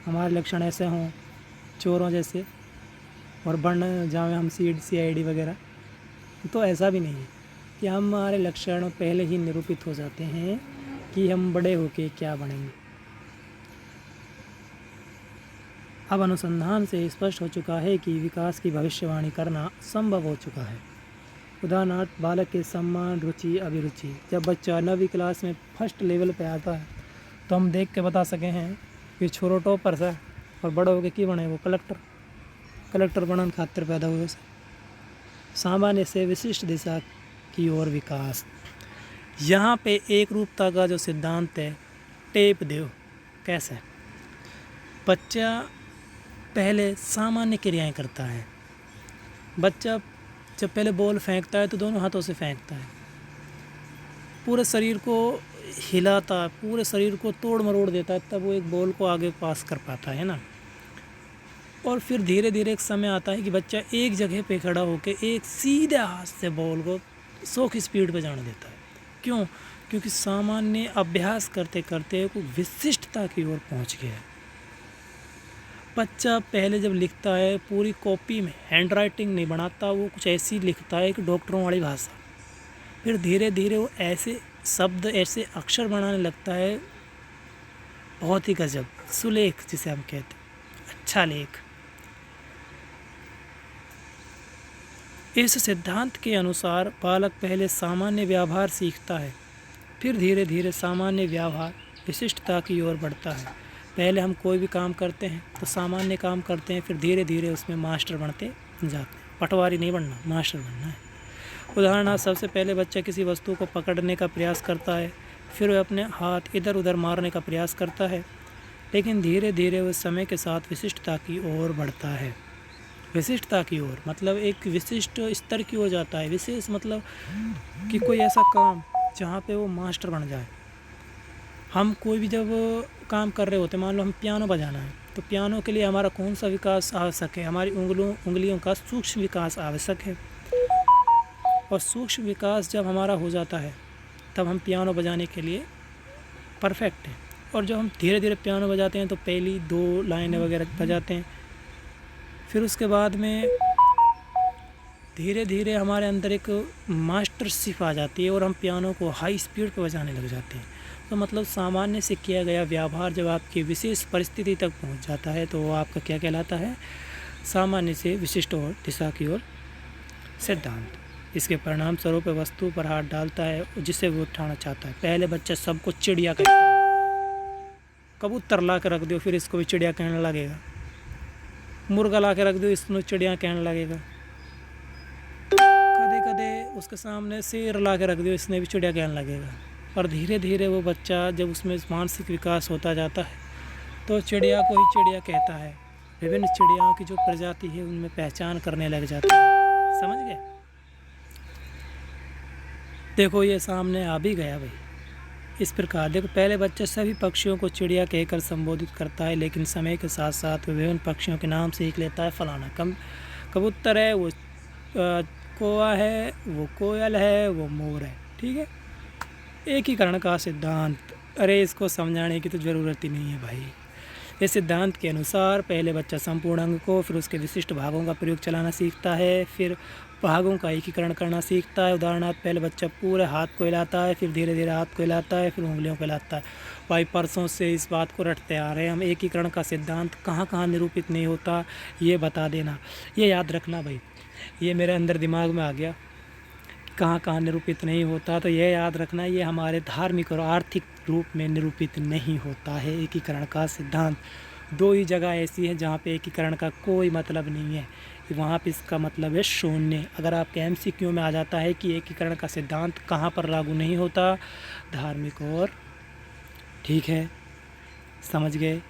हमारे लक्षण ऐसे हों चोरों जैसे और बन जाए हम CID वगैरह, तो ऐसा भी नहीं है कि हमारे लक्षण पहले ही निरूपित हो जाते हैं कि हम बड़े होके क्या बनेंगे। अब अनुसंधान से स्पष्ट हो चुका है कि विकास की भविष्यवाणी करना संभव हो चुका है। उदाहरणार्थ, बालक के सम्मान, रुचि, अभिरुचि। जब बच्चा 9वीं क्लास में फर्स्ट लेवल पे आता है तो हम देख के बता सके हैं कि छोरो टॉपर है और बड़ा होकर की बने, वो कलेक्टर बनने खातिर पैदा हुए। सामान्य से विशिष्ट दिशा की ओर विकास। यहाँ पे एक रूपता का जो सिद्धांत है, टेप दो कैसे। बच्चा पहले सामान्य क्रियाएं करता है। बच्चा जब पहले बॉल फेंकता है तो दोनों हाथों से फेंकता है, पूरे शरीर को हिलाता है, पूरे शरीर को तोड़ मरोड़ देता है, तब वो एक बॉल को आगे पास कर पाता है ना। और फिर धीरे धीरे एक समय आता है कि बच्चा एक जगह पे खड़ा होकर एक सीधे हाथ से बॉल को 100 की स्पीड पे जाने देता है। क्यों? क्योंकि सामान्य अभ्यास करते करते वो विशिष्टता की ओर पहुंच गया है। बच्चा पहले जब लिखता है पूरी कॉपी में हैंड राइटिंग नहीं बनाता, वो कुछ ऐसी लिखता है कि डॉक्टरों वाली भाषा। फिर धीरे धीरे वो ऐसे शब्द, ऐसे अक्षर बनाने लगता है, बहुत ही गजब, सुलेख जिसे हम कहते हैं, अच्छा लेख। इस सिद्धांत के अनुसार बालक पहले सामान्य व्यवहार सीखता है, फिर धीरे धीरे सामान्य व्यवहार विशिष्टता की ओर बढ़ता है। पहले हम कोई भी काम करते हैं तो सामान्य काम करते हैं, फिर धीरे धीरे उसमें मास्टर बनते जाते हैं। पटवारी नहीं बनना, मास्टर बनना है। उदाहरणार्थ, सबसे पहले बच्चा किसी वस्तु को पकड़ने का प्रयास करता है, फिर वह अपने हाथ इधर उधर मारने का प्रयास करता है, लेकिन धीरे धीरे वह समय के साथ विशिष्टता की ओर बढ़ता है। विशिष्टता की ओर मतलब एक विशिष्ट स्तर की ओर जाता है। विशेष मतलब कि कोई ऐसा काम जहाँ पे वो मास्टर बन जाए। हम कोई भी जब काम कर रहे होते, मान लो हम पियानो बजाना है, तो पियानो के लिए हमारा कौन सा विकास आवश्यक है, हमारी उंगलियों का सूक्ष्म विकास आवश्यक है। और सूक्ष्म विकास जब हमारा हो जाता है तब हम पियानो बजाने के लिए परफेक्ट हैं। और जब हम धीरे धीरे पियानो बजाते हैं तो पहली 2 लाइनें वगैरह बजाते हैं, फिर उसके बाद में धीरे धीरे हमारे अंदर एक मास्टरशिप आ जाती है और हम पियानो को हाई स्पीड पर बजाने लग जाते हैं। तो मतलब सामान्य से किया गया व्यवहार जब आपकी विशेष परिस्थिति तक पहुंच जाता है तो वो आपका क्या कहलाता है, सामान्य से विशिष्ट और दिशा की ओर सिद्धांत। इसके परिणाम स्वरूप वस्तु पर हाथ डालता है जिसे वो उठाना चाहता है। पहले बच्चा सबको चिड़िया कहता है, कबूतर ला के रख दो फिर इसको भी चिड़िया कहने लगेगा, मुर्गा ला के रख दो इसको चिड़िया कहने लगेगा, कदे कदे उसके सामने शेर ला के रख दो इसने भी चिड़िया कहने लगेगा। और धीरे धीरे वो बच्चा जब उसमें मानसिक विकास होता जाता है तो चिड़िया को ही चिड़िया कहता है, विभिन्न चिड़ियाओं की जो प्रजाति है उनमें पहचान करने लग जाता है। समझ गए? देखो ये सामने आ भी गया भाई। इस प्रकार देखो, पहले बच्चा सभी पक्षियों को चिड़िया कहकर संबोधित करता है, लेकिन समय के साथ साथ वो विभिन्न पक्षियों के नाम सीख लेता है। फलाना कबूतर है, वो कौवा है, वो कोयल है, वो मोर है। ठीक है, एकीकरण का सिद्धांत, अरे इसको समझाने की तो ज़रूरत ही नहीं है भाई। इस सिद्धांत के अनुसार पहले बच्चा संपूर्ण अंग को, फिर उसके विशिष्ट भागों का प्रयोग चलाना सीखता है, फिर भागों का एकीकरण करना सीखता है। उदाहरणार्थ, पहले बच्चा पूरे हाथ को हिलाता है, फिर धीरे धीरे हाथ को हिलाता है, फिर उंगलियों को हिलाता है। भाई परसों से इस बात को रटते आ रहे हैं हम। एकीकरण का सिद्धांत कहाँ कहाँ निरूपित नहीं होता ये बता देना, ये याद रखना भाई। ये मेरे अंदर दिमाग में आ गया, कहाँ कहाँ निरूपित नहीं होता, तो यह याद रखना, ये हमारे धार्मिक और आर्थिक रूप में निरूपित नहीं होता है एकीकरण का सिद्धांत। दो ही जगह ऐसी है जहाँ पे एकीकरण का कोई मतलब नहीं है, वहाँ पे इसका मतलब है शून्य। अगर आपके एमसीक्यू में आ जाता है कि एकीकरण का सिद्धांत कहाँ पर लागू नहीं होता, धार्मिक और, ठीक है, समझ गए।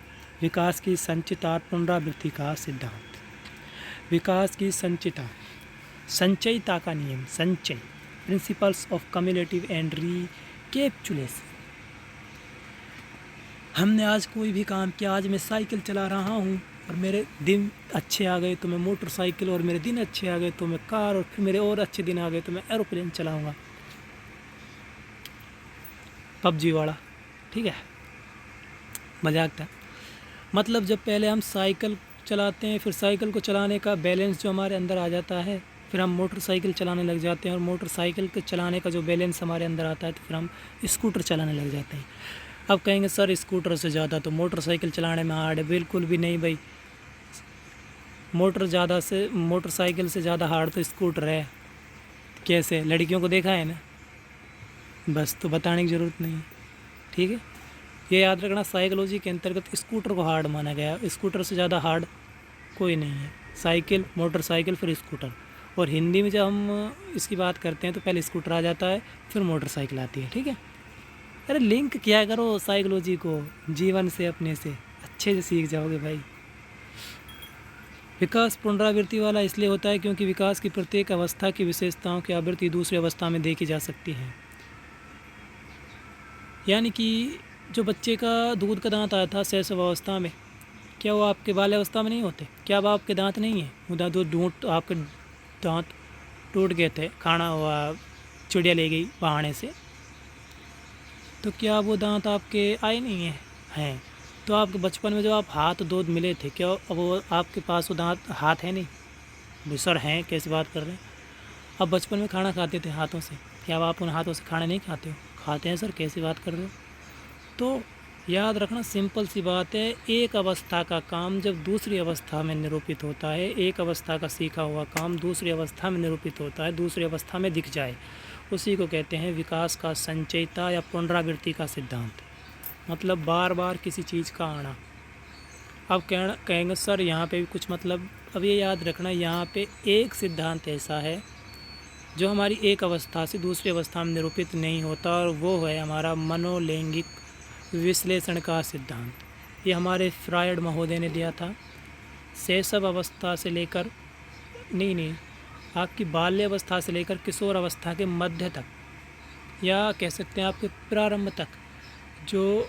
विकास की संचिता और पुनरावृत्ति का सिद्धांत, विकास की संचिता, संचयिता का नियम, संचय, प्रिंसिपल्स ऑफ कम्युलेटिव एंड रिकैप्चुलेशन। हमने आज कोई भी काम किया, आज मैं साइकिल चला रहा हूँ और मेरे दिन अच्छे आ गए तो मैं मोटरसाइकिल, और मेरे दिन अच्छे आ गए तो मैं कार, और फिर मेरे और अच्छे दिन आ गए तो मैं एरोप्लेन चलाऊँगा, पबजी वाला, ठीक है, मजाक था। मतलब जब पहले हम साइकिल चलाते हैं, फिर साइकिल को चलाने का बैलेंस जो हमारे अंदर आ जाता है, फिर हम मोटरसाइकिल चलाने लग जाते हैं, और मोटरसाइकिल के चलाने का जो बैलेंस हमारे अंदर आता है तो फिर हम स्कूटर चलाने लग जाते हैं। अब कहेंगे सर स्कूटर से ज़्यादा तो मोटरसाइकिल चलाने में हार्ड है। बिल्कुल भी नहीं भाई, मोटरसाइकिल से ज़्यादा हार्ड तो स्कूटर है। कैसे? लड़कियों को देखा है ना, बस, तो बताने की ज़रूरत नहीं है, ठीक है। ये याद रखना, साइकोलॉजी के अंतर्गत स्कूटर को हार्ड माना गया, स्कूटर से ज़्यादा हार्ड कोई नहीं है। साइकिल, मोटरसाइकिल, फिर स्कूटर। और हिंदी में जब हम इसकी बात करते हैं तो पहले स्कूटर आ जाता है, फिर मोटरसाइकिल आती है, ठीक है। अरे लिंक किया करो साइकोलॉजी को जीवन से, अपने से अच्छे से सीख जाओगे भाई। विकास पुनरावृत्ति वाला इसलिए होता है क्योंकि विकास की प्रत्येक अवस्था की विशेषताओं की आवृत्ति दूसरी अवस्था में देखी जा सकती है। यानी कि जो बच्चे का दूध का दांत आया था शैशव अवस्था में, क्या वो आपके बाल्य अवस्था में नहीं होते? क्या अब आपके दांत नहीं है? वो दूध आपके दांत टूट गए थे, खाना हुआ, चिड़िया ले गई बहाने से, तो क्या वो दांत आपके आए नहीं हैं? तो आपके बचपन में जो आप हाथ दूध मिले थे, क्या अब वो आपके पास वो दांत हाथ है नहीं? सर हैं, कैसी बात कर रहे हैं? अब बचपन में खाना खाते थे हाथों से, क्या अब आप उन हाथों से खाना नहीं खाते हो? खाते हैं सर, कैसी बात कर रहे हो? तो याद रखना, सिंपल सी बात है, एक अवस्था का काम जब दूसरी अवस्था में निरूपित होता है, एक अवस्था का सीखा हुआ काम दूसरी अवस्था में निरूपित होता है, दूसरी अवस्था में दिख जाए, उसी को कहते हैं विकास का संचयिता या पुनरावृत्ति का सिद्धांत। मतलब बार बार किसी चीज़ का आना। अब कहेंगे सर यहाँ पे भी कुछ मतलब, अब ये याद रखना, यहाँ पे एक सिद्धांत ऐसा है जो हमारी एक अवस्था से दूसरी अवस्था में निरूपित नहीं होता, और वो है हमारा मनोलैंगिक विश्लेषण का सिद्धांत। ये हमारे फ्रायड महोदय ने दिया था। शैशव अवस्था से लेकर नहीं, आपकी बाल्य अवस्था से लेकर किशोर अवस्था के मध्य तक, या कह सकते हैं आपके प्रारंभ तक, जो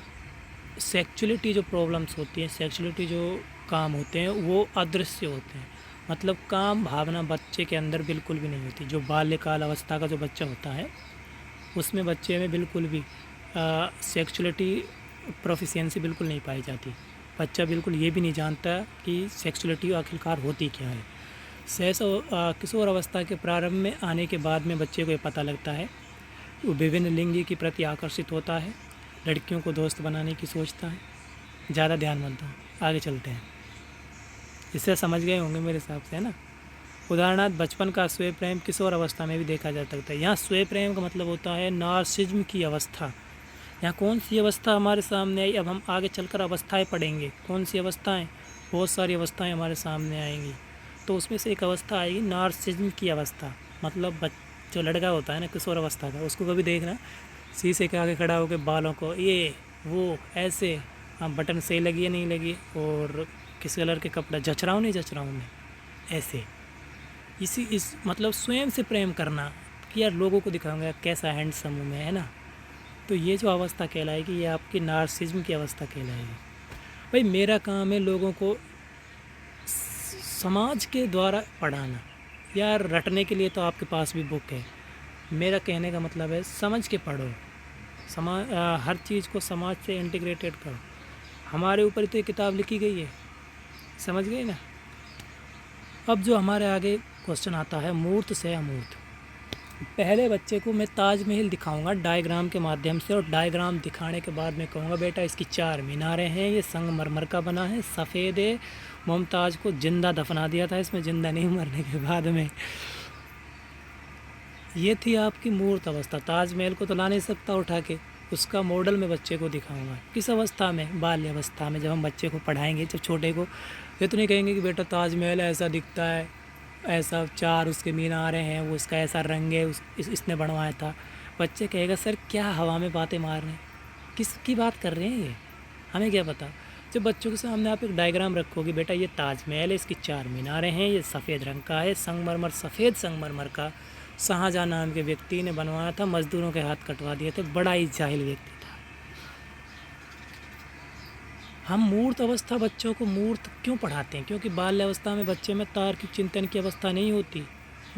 सेक्सुअलिटी जो प्रॉब्लम्स होती हैं, सेक्सुअलिटी जो काम होते हैं, वो अदृश्य होते हैं। मतलब काम भावना बच्चे के अंदर बिल्कुल भी नहीं होती। जो बाल्यकाल अवस्था का जो बच्चा होता है, उसमें बच्चे में बिल्कुल भी सेक्सुअलिटी प्रोफिशिएंसी बिल्कुल नहीं पाई जाती। बच्चा बिल्कुल ये भी नहीं जानता कि सेक्सुअलिटी आखिरकार होती क्या है। किशोर अवस्था के प्रारंभ में आने के बाद में बच्चे को ये पता लगता है, वो विभिन्न लिंग के प्रति आकर्षित होता है, लड़कियों को दोस्त बनाने की सोचता है। ज़्यादा ध्यान मत दो, आगे चलते हैं। इससे समझ गए होंगे मेरे हिसाब से, है ना। उदाहरणार्थ, बचपन का स्वयं प्रेम किशोर अवस्था में भी देखा जा सकता है। यहाँ स्वयं प्रेम का मतलब होता है नार्सिज्म की अवस्था। यहाँ कौन सी अवस्था हमारे सामने आई? अब हम आगे चलकर अवस्थाएं पढ़ेंगे। कौन सी अवस्थाएं? बहुत सारी अवस्थाएं हमारे सामने आएंगी, तो उसमें से एक अवस्था आएगी नार्सिज्म की अवस्था। मतलब जो लड़का होता है ना किशोर अवस्था का, उसको कभी देखना शीशे के आगे खड़ा होकर बालों को ये वो ऐसे, हाँ बटन सही लगी है नहीं लगी, और किस कलर के कपड़ा जच रहा हूँ नहीं जच रहा हूँ मैं, ऐसे। इस मतलब स्वयं से प्रेम करना कि यार लोगों को दिखाऊंगा कैसा हैंडसम हूँ मैं, है ना। तो ये जो अवस्था कहलाएगी, ये आपकी नार्सिज्म की अवस्था कहलाएगी। भाई मेरा काम है लोगों को समाज के द्वारा पढ़ाना। यार रटने के लिए तो आपके पास भी बुक है। मेरा कहने का मतलब है समझ के पढ़ो, हर चीज़ को समाज से इंटीग्रेटेड करो। हमारे ऊपर तो ये किताब लिखी गई है, समझ गए ना। अब जो हमारे आगे क्वेश्चन आता है मूर्त से अमूर्त। पहले बच्चे को मैं ताजमहल दिखाऊंगा डायग्राम के माध्यम से, और डायग्राम दिखाने के बाद मैं कहूँगा बेटा इसकी 4 मीनारें हैं, ये संगमरमर का बना है, सफ़ेद है, मुमताज़ को जिंदा दफना दिया था इसमें, जिंदा नहीं मरने के बाद में। ये थी आपकी मूर्त अवस्था। ताजमहल को तो ला नहीं सकता उठा के, उसका मॉडल मैं बच्चे को दिखाऊंगा। किस अवस्था में? बाल्य अवस्था में। जब हम बच्चे को पढ़ाएंगे, जब छोटे को, ये तो नहीं कहेंगे कि बेटा ताजमहल ऐसा दिखता है, ऐसा 4 उसके मीनारें हैं, वो इसका ऐसा रंग है, इसने बनवाया था। बच्चे कहेगा सर क्या हवा में बातें मार रहे हैं, किसकी बात कर रहे हैं ये, हमें क्या पता। जब बच्चों के सामने आप एक डायग्राम रखोगे, बेटा ये ताजमहल है, इसकी 4 मीनारें हैं, ये सफ़ेद रंग का है, संगमरमर, सफ़ेद संगमरमर का, शाहजहाँ नाम के व्यक्ति ने बनवाया था, मज़दूरों के हाथ कटवा दिए थे, बड़ा ही जाहिल व्यक्ति था। हम मूर्त अवस्था बच्चों को मूर्त क्यों पढ़ाते हैं? क्योंकि बाल्य अवस्था में बच्चे में तार्किक चिंतन की अवस्था नहीं होती,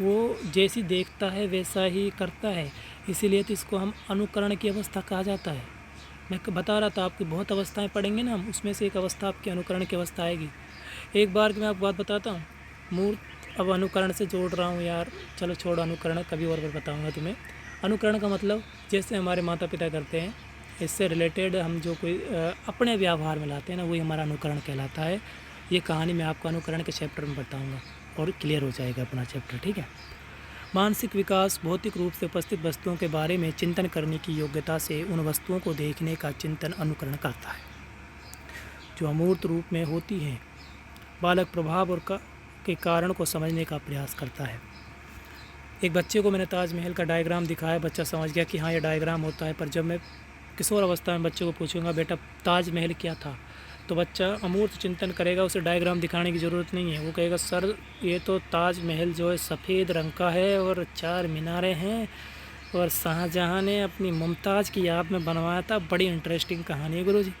वो जैसी देखता है वैसा ही करता है, इसीलिए तो इसको हम अनुकरण की अवस्था कहा जाता है। मैं बता रहा था आपकी बहुत अवस्थाएं पढ़ेंगे ना हम, उसमें से एक अवस्था आपकी अनुकरण की अवस्था आएगी। एक बार की मैं आपको बात बताता हूँ, मूर्त अब अनुकरण से जोड़ रहा हूँ यार, चलो छोड़ो अनुकरण, कभी और बताऊँगा तुम्हें। अनुकरण का मतलब जैसे हमारे माता पिता करते हैं, इससे रिलेटेड हम जो कोई अपने व्यवहार में लाते हैं ना, वही हमारा अनुकरण कहलाता है। ये कहानी मैं आपको अनुकरण के चैप्टर में बताऊँगा और क्लियर हो जाएगा अपना चैप्टर, ठीक है। मानसिक विकास भौतिक रूप से उपस्थित वस्तुओं के बारे में चिंतन करने की योग्यता से उन वस्तुओं को देखने का चिंतन अनुकरण करता है जो अमूर्त रूप में होती हैं। बालक प्रभाव और के कारण को समझने का प्रयास करता है। एक बच्चे को मैंने ताजमहल का डायग्राम दिखाया, बच्चा समझ गया कि हाँ ये डायग्राम होता है, पर जब मैं किशोर अवस्था में बच्चे को पूछूंगा बेटा ताजमहल क्या था, तो बच्चा अमूर्त चिंतन करेगा, उसे डायग्राम दिखाने की ज़रूरत नहीं है। वो कहेगा सर ये तो ताजमहल जो है सफ़ेद रंग का है और 4 मीनारें हैं और शाहजहाँ ने अपनी मुमताज़ की याद में बनवाया था, बड़ी इंटरेस्टिंग कहानी है गुरुजी।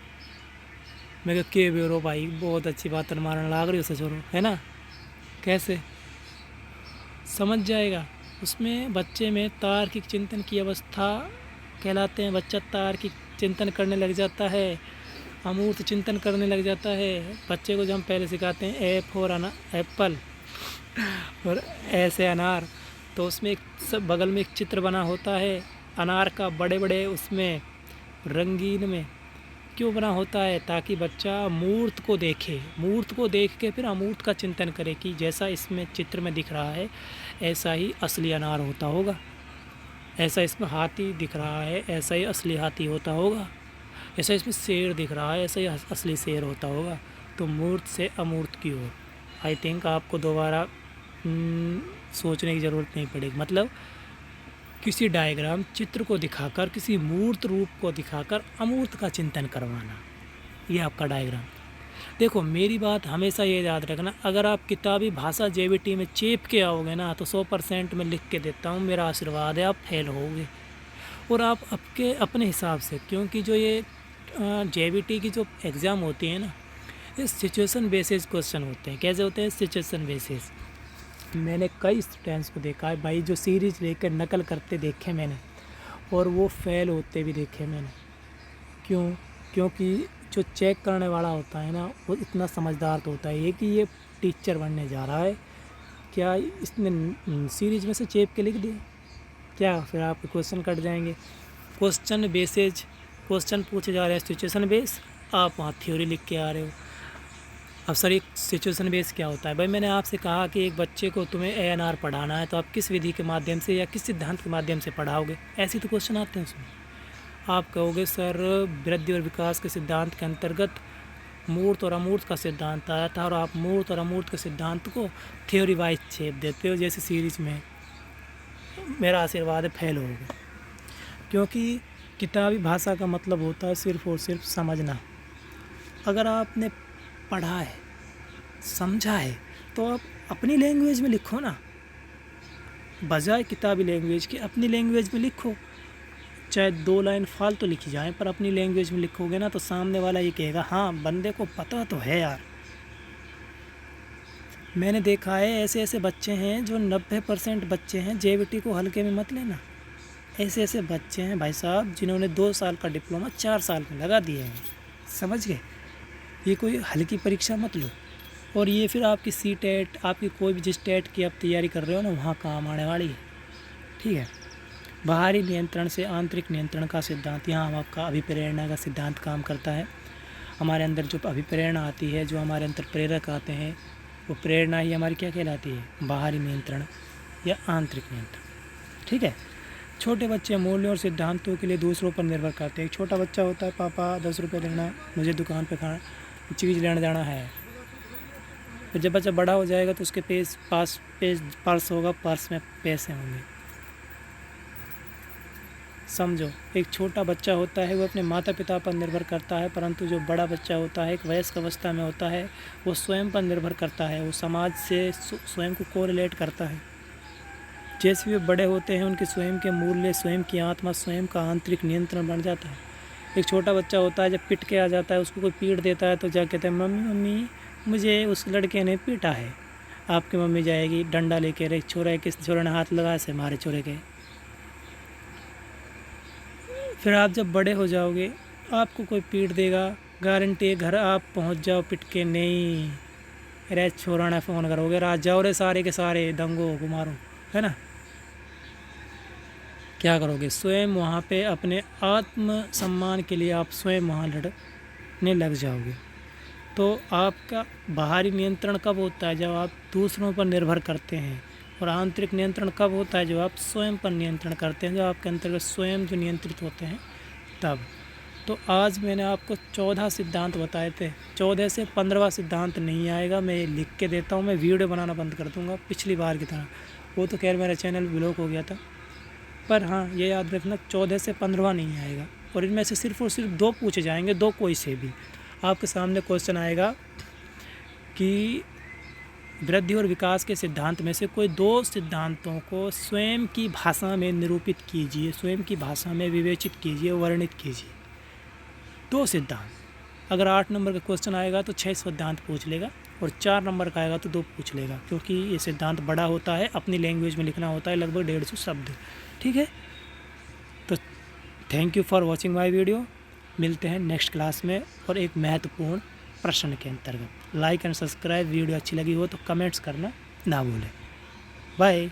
मैं कहा के बेरो भाई बहुत अच्छी बात मारने लग रही हो सचोरो, है ना। कैसे समझ जाएगा, उसमें बच्चे में तार्किक चिंतन की अवस्था कहलाते हैं। बच्चा तार्किक चिंतन करने लग जाता है, अमूर्त चिंतन करने लग जाता है। बच्चे को जब हम पहले सिखाते हैं ए फॉर एप्पल और ऐसे अनार, तो उसमें एक सब बगल में एक चित्र बना होता है अनार का, बड़े बड़े उसमें रंगीन में क्यों बना होता है? ताकि बच्चा मूर्त को देखे, मूर्त को देख के फिर अमूर्त का चिंतन करे कि जैसा इसमें चित्र में दिख रहा है ऐसा ही असली अनार होता होगा, ऐसा इसमें हाथी दिख रहा है ऐसा ही असली हाथी होता होगा, ऐसा इसमें शेर दिख रहा है ऐसा ही असली शेर होता होगा। तो मूर्त से अमूर्त की ओर आई थिंक आपको दोबारा सोचने की ज़रूरत नहीं पड़ेगी। मतलब किसी डायग्राम चित्र को दिखाकर, किसी मूर्त रूप को दिखाकर अमूर्त का चिंतन करवाना, ये आपका डायग्राम। देखो मेरी बात हमेशा ये याद रखना, अगर आप किताबी भाषा जेबीटी में चेप के आओगे ना तो 100% में लिख के देता हूँ, मेरा आशीर्वाद है आप फेल होगे। और आप आपके अपने हिसाब से, क्योंकि जो ये जेबीटी की जो एग्ज़ाम होती है ना, ये सिचुएशन बेसिस क्वेश्चन होते हैं। कैसे होते हैं? Situation basis. मैंने कई स्टूडेंट्स को देखा है भाई, जो सीरीज लेकर नकल करते देखे मैंने, और वो फेल होते भी देखे मैंने। क्यों? क्योंकि जो चेक करने वाला होता है ना, वो इतना समझदार तो होता है ये कि ये टीचर बनने जा रहा है, क्या इसने सीरीज में से चेप के लिख दिया क्या? फिर आपके क्वेश्चन कट जाएंगे। क्वेश्चन बेसिस क्वेश्चन पूछे जा रहे हैं, सिचुएशन बेस, आप वहाँ थ्योरी लिख के आ रहे हो। अब सर एक सिचुएशन बेस क्या होता है? भाई मैंने आपसे कहा कि एक बच्चे को तुम्हें ANR पढ़ाना है, तो आप किस विधि के माध्यम से या किस सिद्धांत के माध्यम से पढ़ाओगे? ऐसे तो क्वेश्चन आते हैं उसमें। आप कहोगे सर वृद्धि और विकास के सिद्धांत के अंतर्गत मूर्त और अमूर्त का सिद्धांत आया था, और आप मूर्त और अमूर्त के सिद्धांत को थ्योरी वाइज छेप देते हो जैसे सीरीज में। मेरा आशीर्वाद है फेल होगे, क्योंकि किताबी भाषा का मतलब होता है सिर्फ़ और सिर्फ समझना। अगर आपने पढ़ा है, समझा है, तो आप अपनी लैंग्वेज में लिखो ना, बजाय किताबी लैंग्वेज की अपनी लैंग्वेज में लिखो। चाहे 2 लाइन फालतू लिखी जाए, पर अपनी लैंग्वेज में लिखोगे ना तो सामने वाला ये कहेगा हाँ बंदे को पता तो है यार। मैंने देखा है ऐसे ऐसे बच्चे हैं जो 90% बच्चे हैं, जेबीटी को हल्के में मत लेना। ऐसे ऐसे बच्चे हैं भाई साहब जिन्होंने 2 साल का डिप्लोमा 4 साल में लगा दिए हैं। समझ गए? ये कोई हल्की परीक्षा मत लो। और ये फिर आपकी सीटेट, आपकी कोई भी जिस टेट की आप तैयारी कर रहे हो ना, वहाँ काम आने वाली है। ठीक है। बाहरी नियंत्रण से आंतरिक नियंत्रण का सिद्धांत, यहाँ आपका अभिप्रेरणा का सिद्धांत काम करता है। हमारे अंदर जो अभिप्रेरणा आती है, जो हमारे अंदर प्रेरक आते हैं, वो प्रेरणा ही हमारी क्या कहलाती है? बाहरी नियंत्रण या आंतरिक नियंत्रण। ठीक है। छोटे बच्चे मूल्यों और सिद्धांतों के लिए दूसरों पर निर्भर करते हैं। एक छोटा बच्चा होता है, पापा 10 रुपये देना, मुझे दुकान पे खाना चीज़ लेने जाना है। फिर जब बच्चा बड़ा हो जाएगा तो उसके पर्स होगा, पर्स में पैसे होंगे। समझो, एक छोटा बच्चा होता है वो अपने माता पिता पर निर्भर करता है, परंतु जो बड़ा बच्चा होता है, एक वयस्क अवस्था में होता है, वो स्वयं पर निर्भर करता है। वो समाज से स्वयं को कोरिलेट करता है। जैसे भी बड़े होते हैं उनके स्वयं के मूल्य, स्वयं की आत्मा, स्वयं का आंतरिक नियंत्रण बन जाता है। एक छोटा बच्चा होता है, जब पिट के आ जाता है, उसको कोई पीट देता है तो जा कहते हैं मम्मी मम्मी मुझे उस लड़के ने पीटा है। आपकी मम्मी जाएगी डंडा लेके, रे छोरा, किस छोरे ने हाथ लगाया से मारे छोरे के। फिर आप जब बड़े हो जाओगे आपको कोई पीट देगा, गारंटी घर आप पहुंच जाओ पिट के, नहीं अरे छोरा ने फ़ोन करोगे, रात जाओ रे सारे के सारे दंगो को मारो, है ना। क्या करोगे? स्वयं वहाँ पे अपने आत्म सम्मान के लिए आप स्वयं वहाँ लड़ने लग जाओगे। तो आपका बाहरी नियंत्रण कब होता है? जब आप दूसरों पर निर्भर करते हैं। और आंतरिक नियंत्रण कब होता है? जब आप स्वयं पर नियंत्रण करते हैं, जब आपके अंतर्गत स्वयं जो नियंत्रित होते हैं तब। तो आज मैंने आपको 14 सिद्धांत बताए थे। 14 से 15वां सिद्धांत नहीं आएगा, मैं ये लिख के देता हूँ। मैं वीडियो बनाना बंद कर दूँगा पिछली बार की तरह। वो तो खैर मेरा चैनल ब्लॉक हो गया था, पर हाँ ये याद रखना 14 से 15वां नहीं आएगा। और इनमें से सिर्फ और सिर्फ 2 पूछे जाएंगे, 2 कोई से भी। आपके सामने क्वेश्चन आएगा कि वृद्धि और विकास के सिद्धांत में से कोई 2 सिद्धांतों को स्वयं की भाषा में निरूपित कीजिए, स्वयं की भाषा में विवेचित कीजिए, वर्णित कीजिए। 2 सिद्धांत। अगर 8 नंबर का क्वेश्चन आएगा तो 6 सिद्धांत पूछ लेगा, और 4 नंबर का आएगा तो 2 पूछ लेगा, क्योंकि ये सिद्धांत बड़ा होता है, अपनी लैंग्वेज में लिखना होता है, लगभग 150 शब्द। ठीक है। तो thank you for watching my video. मिलते हैं नेक्स्ट क्लास में और एक महत्वपूर्ण प्रश्न के अंतर्गत। लाइक एंड सब्सक्राइब, वीडियो अच्छी लगी हो तो कमेंट्स करना ना भूलें। बाय।